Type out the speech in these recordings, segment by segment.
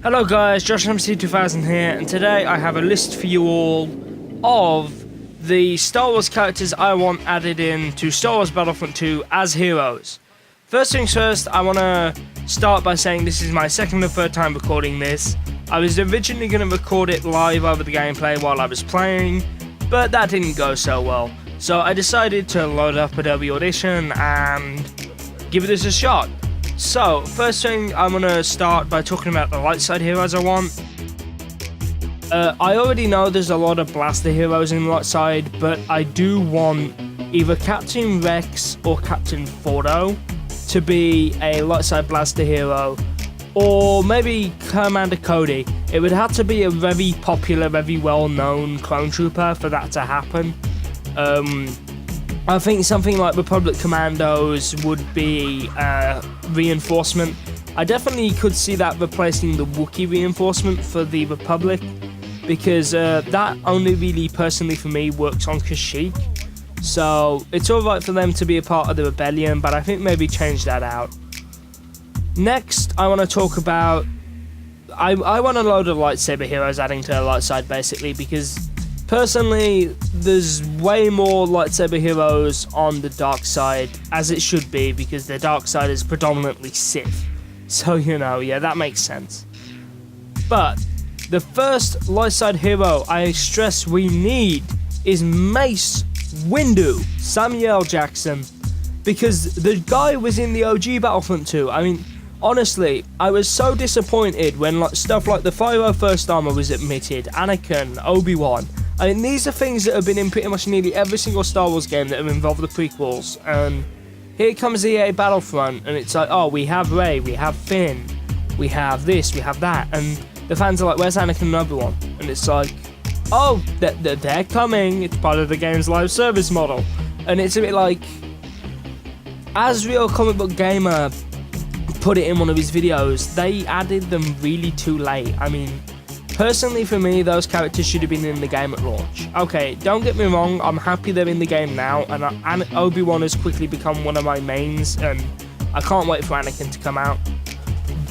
Hello guys, Josh MC2000 here, and today I have a list for you all of the Star Wars characters I want added in to Star Wars Battlefront 2 as heroes. First things first, I want to start by saying this is my second or third time recording this. I was originally going to record it live over the gameplay while I was playing, but that didn't go so well. So I decided to load up Adobe Audition and give this a shot. So, first thing, I'm going to start by talking about the light side heroes I want. I already know there's a lot of blaster heroes in the light side, but I do want either Captain Rex or Captain Fordo to be a light side blaster hero, or maybe Commander Cody. It would have to be a very popular, very well-known clone trooper for that to happen. I think something like Republic Commandos would be reinforcement. I definitely could see that replacing the Wookiee reinforcement for the Republic, because that only really, personally for me, works on Kashyyyk. So it's alright for them to be a part of the rebellion, but I think maybe change that out. Next, I want to talk about... I want a load of lightsaber heroes adding to the light side, basically, because personally, there's way more lightsaber heroes on the dark side, as it should be, because the dark side is predominantly Sith. So, you know, yeah, that makes sense. But the first light side hero I stress we need is Mace Windu, Samuel Jackson, because the guy was in the OG Battlefront 2. I mean, honestly, I was so disappointed when stuff like the 501st Armor was admitted, Anakin, Obi-Wan. I mean, these are things that have been in pretty much nearly every single Star Wars game that have involved the prequels, and here comes EA Battlefront, and it's like, oh, we have Rey, we have Finn, we have this, we have that, and the fans are like, where's Anakin and Obi-Wan? And it's like, oh, they're coming, it's part of the game's live service model. And it's a bit like, as Real Comic Book Gamer put it in one of his videos, they added them really too late. I mean, personally for me, those characters should have been in the game at launch. Okay, don't get me wrong, I'm happy they're in the game now, and Obi-Wan has quickly become one of my mains, and I can't wait for Anakin to come out.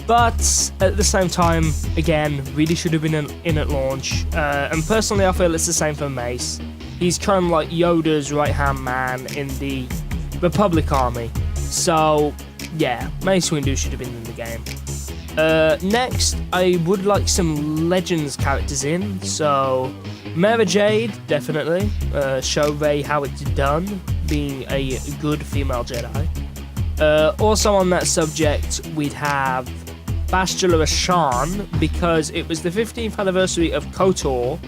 But at the same time, again, really should have been in at launch, and personally I feel it's the same for Mace. He's kind of like Yoda's right-hand man in the Republic Army. So, yeah, Mace Windu should have been in the game. Next, I would like some Legends characters in, so Mara Jade, definitely, show Rey how it's done, being a good female Jedi. Also on that subject, we'd have Bastila Shan, because it was the 15th anniversary of KOTOR,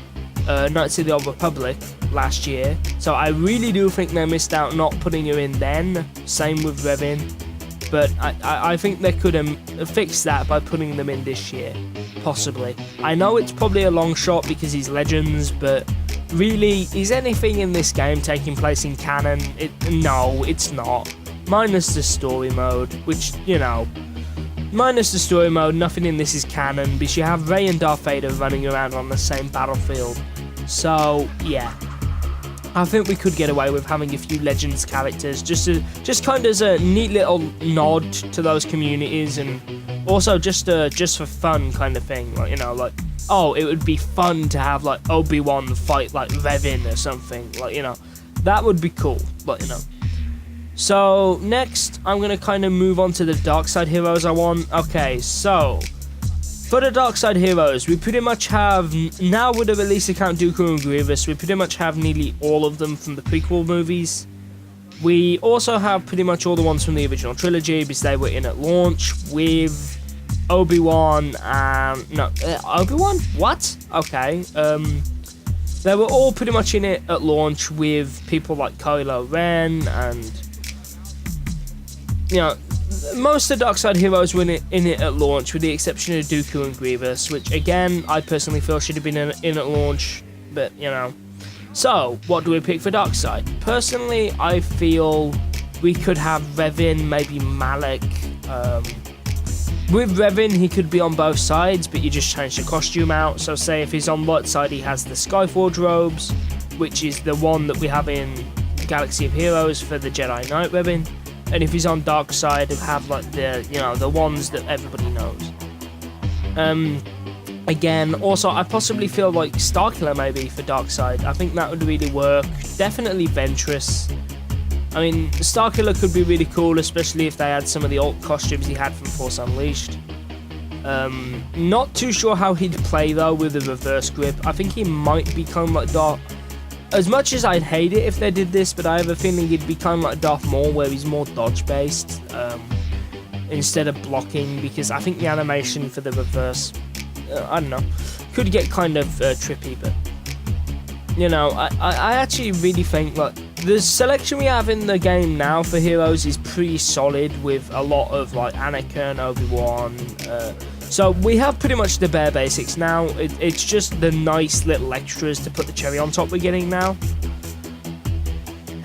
Knights of the Old Republic, last year, so I really do think they missed out not putting her in then, same with Revan. But I think they could fix that by putting them in this year, possibly. I know it's probably a long shot because he's Legends, but really, is anything in this game taking place in canon? No, it's not. Minus the story mode, which, you know, minus the story mode, nothing in this is canon, because you have Rey and Darth Vader running around on the same battlefield. So, yeah. I think we could get away with having a few Legends characters, just kind of as a neat little nod to those communities, and also just for fun kind of thing. Like, you know, like, oh, it would be fun to have like Obi-Wan fight like Revan or something. Like, you know, that would be cool. But, you know. So next, I'm gonna kind of move on to the dark side heroes I want. Okay, so for the dark side heroes, we pretty much have, now with the release of Count Dooku and Grievous, we pretty much have nearly all of them from the prequel movies. We also have pretty much all the ones from the original trilogy, because they were in at launch with Obi-Wan and... no, Obi-Wan? What? Okay, they were all pretty much in it at launch with people like Kylo Ren, and, you know, most of the dark side heroes were in it at launch, with the exception of Dooku and Grievous, which again, I personally feel should have been in at launch, but, you know. So, what do we pick for dark side? Personally, I feel we could have Revan, maybe Malak. With Revan, he could be on both sides, but you just change the costume out. So say if he's on light side, he has the Skyforge robes, which is the one that we have in Galaxy of Heroes for the Jedi Knight Revan. And if he's on dark side, he'll have like the, you know, the ones that everybody knows. Again, also, I possibly feel like Starkiller maybe for Darkseid. I think that would really work. Definitely Ventress. I mean, Starkiller could be really cool, especially if they had some of the alt costumes he had from Force Unleashed. Not too sure how he'd play, though, with the reverse grip. I think he might be kind of like Darth... As much as I'd hate it if they did this, but I have a feeling he'd be kind of like Darth Maul, where he's more dodge-based instead of blocking, because I think the animation for the reverse... I don't know, could get kind of trippy, but you know, I actually really think like the selection we have in the game now for heroes is pretty solid, with a lot of like Anakin, Obi-Wan, so we have pretty much the bare basics now. It's just the nice little extras to put the cherry on top we're getting now.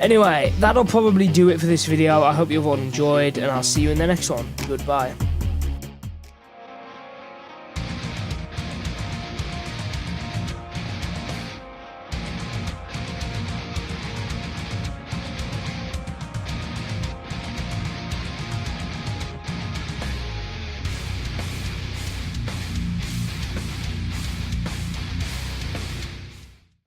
Anyway, that'll probably do it for this video. I hope you've all enjoyed, and I'll see you in the next one. Goodbye.